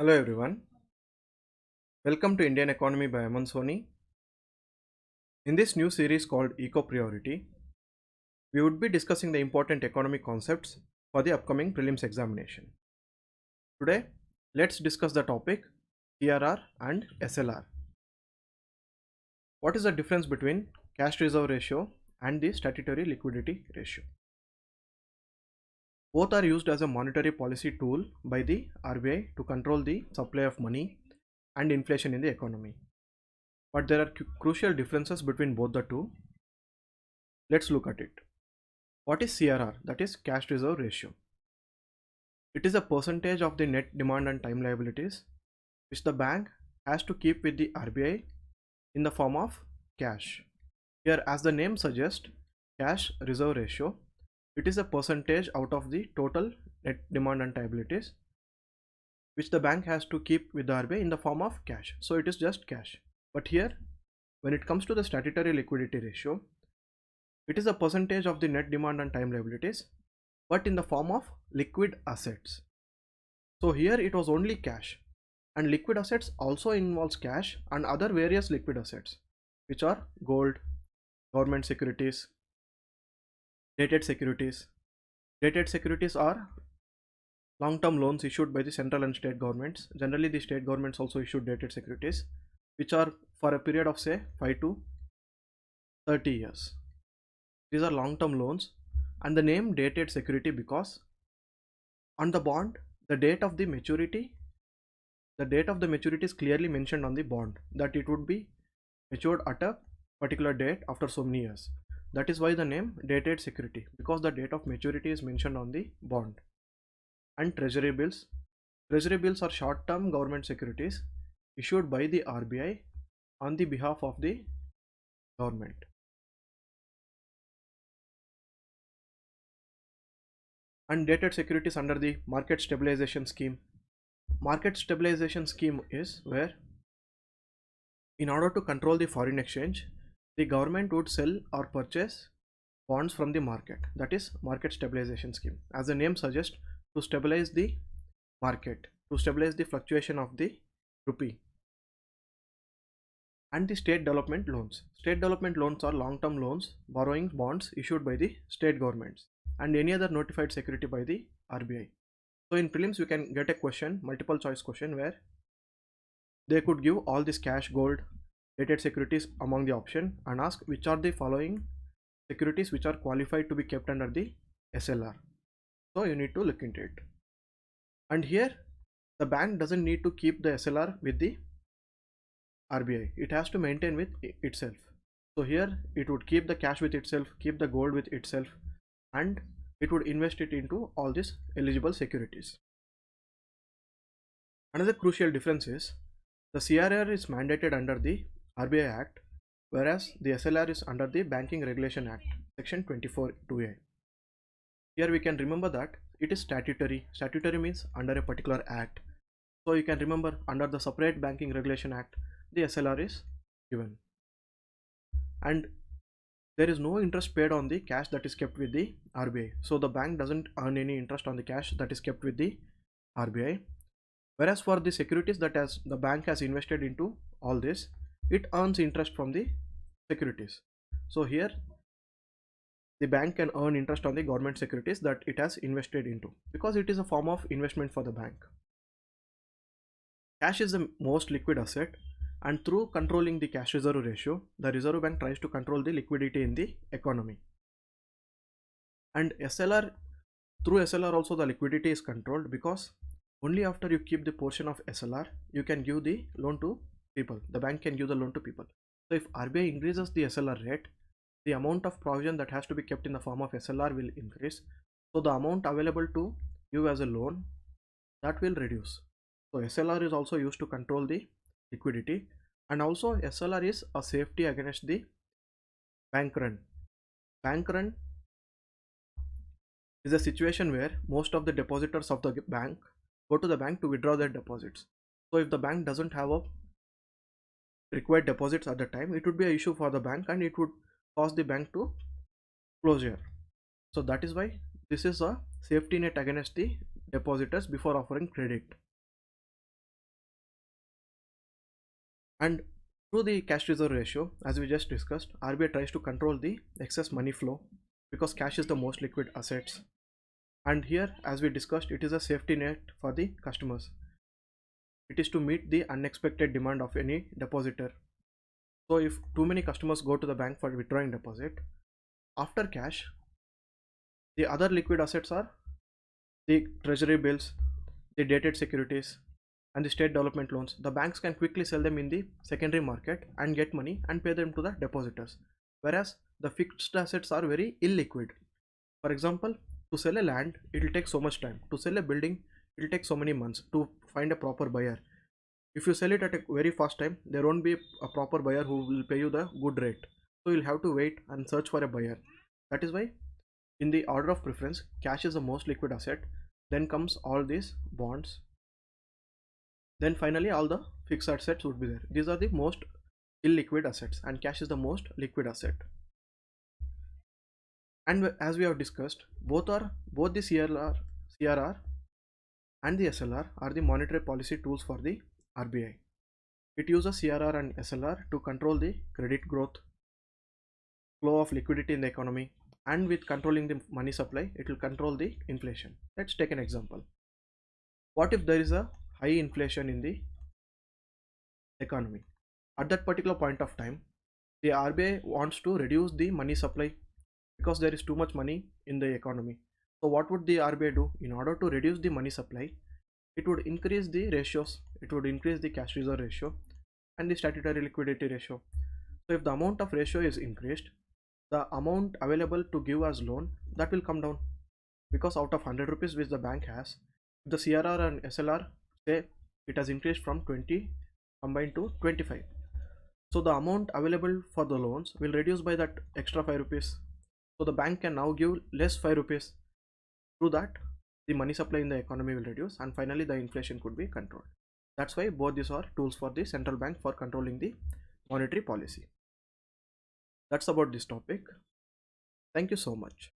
Hello everyone, welcome to Indian Economy by Aman Soni. In this new series called PREority, we would be discussing the important economic concepts for the upcoming prelims examination. Today, let's discuss the topic CRR and SLR. What is the difference between cash reserve ratio and the statutory liquidity ratio? Both are used as a monetary policy tool by the RBI to control the supply of money and inflation in the economy. But there are crucial differences between both the two. Let's look at it. What is CRR? That is cash reserve ratio. It is a percentage of the net demand and time liabilities which the bank has to keep with the RBI in the form of cash. Here, as the name suggests, cash reserve ratio, it is a percentage out of the total net demand and liabilities which the bank has to keep with the RBI in the form of cash. So it is just cash. But here, when it comes to the statutory liquidity ratio, it is a percentage of the net demand and time liabilities, but in the form of liquid assets. So here it was only cash, and liquid assets also involves cash and other various liquid assets, which are gold, government securities, dated securities. Dated securities are long-term loans issued by the central and state governments. Generally, the state governments also issue dated securities, which are for a period of say 5 to 30 years. These are long-term loans, and the name dated security because on the bond the date of the maturity is clearly mentioned on the bond that it would be matured at a particular date after so many years. That is why the name dated security, because the date of maturity is mentioned on the bond. And treasury bills are short-term government securities issued by the RBI on the behalf of the government. And dated securities under the market stabilization scheme. Market stabilization scheme is where, in order to control the foreign exchange, the government would sell or purchase bonds from the market. That is market stabilization scheme. As the name suggests, to stabilize the market, to stabilize the fluctuation of the rupee. And the state development loans. State development loans are long-term loans, borrowing bonds issued by the state governments and any other notified security by the RBI. So in prelims, you can get a question, multiple choice question, where they could give all this cash, gold, dated securities among the option and ask which are the following securities which are qualified to be kept under the SLR. So you need to look into it. And here the bank doesn't need to keep the SLR with the RBI. It has to maintain with itself. So here it would keep the cash with itself, keep the gold with itself, and it would invest it into all these eligible securities. Another crucial difference is the CRR is mandated under the RBI Act, whereas the SLR is under the Banking Regulation Act, Section 24(2)(a). Here we can remember that it is statutory. Statutory means under a particular act. So you can remember under the separate Banking Regulation Act, the SLR is given. And there is no interest paid on the cash that is kept with the RBI. So the bank doesn't earn any interest on the cash that is kept with the RBI. Whereas for the securities that the bank has invested into all this, it earns interest from the securities. So here the bank can earn interest on the government securities that it has invested into, because it is a form of investment for the bank. Cash is the most liquid asset, and through controlling the cash reserve ratio, the Reserve Bank tries to control the liquidity in the economy. And SLR, through SLR also the liquidity is controlled, because only after you keep the portion of SLR you can give the loan to people. The bank can give the loan to people. So if RBI increases the SLR rate, the amount of provision that has to be kept in the form of SLR will increase. So the amount available to you as a loan, that will reduce. So SLR is also used to control the liquidity, and also SLR is a safety against the bank run. Bank run is a situation where most of the depositors of the bank go to the bank to withdraw their deposits. So if the bank doesn't have a required deposits at the time, it would be an issue for the bank and it would cause the bank to closure. So that is why this is a safety net against the depositors before offering credit. And through the cash reserve ratio, as we just discussed, RBI tries to control the excess money flow because cash is the most liquid assets. And here, as we discussed, it is a safety net for the customers. It is to meet the unexpected demand of any depositor. So if too many customers go to the bank for withdrawing deposit, after cash, the other liquid assets are the treasury bills, the dated securities, and the state development loans. The banks can quickly sell them in the secondary market and get money and pay them to the depositors. Whereas the fixed assets are very illiquid. For example, to sell a land, it will take so much time. To sell a building, it will take so many months to find a proper buyer. If you sell it at a very fast time, there won't be a proper buyer who will pay you the good rate. So you'll have to wait and search for a buyer. That is why in the order of preference, cash is the most liquid asset. Then comes all these bonds. Then finally all the fixed assets would be there. These are the most illiquid assets and cash is the most liquid asset. And as we have discussed, both the CRR and the SLR are the monetary policy tools for the RBI. It uses CRR and SLR to control the credit growth, flow of liquidity in the economy, and with controlling the money supply, it will control the inflation. Let's take an example. What if there is a high inflation in the economy? At that particular point of time, the RBI wants to reduce the money supply because there is too much money in the economy. So what would the RBI do? In order to reduce the money supply, it would increase the ratios. It would increase the cash reserve ratio and the statutory liquidity ratio. So if the amount of ratio is increased, the amount available to give as loan, that will come down, because out of 100 rupees which the bank has, the CRR and SLR say it has increased from 20 combined to 25. So the amount available for the loans will reduce by that extra 5 rupees. So the bank can now give less 5 rupees. Through that, the money supply in the economy will reduce and finally the inflation could be controlled. That's why both these are tools for the central bank for controlling the monetary policy. That's about this topic. Thank you so much.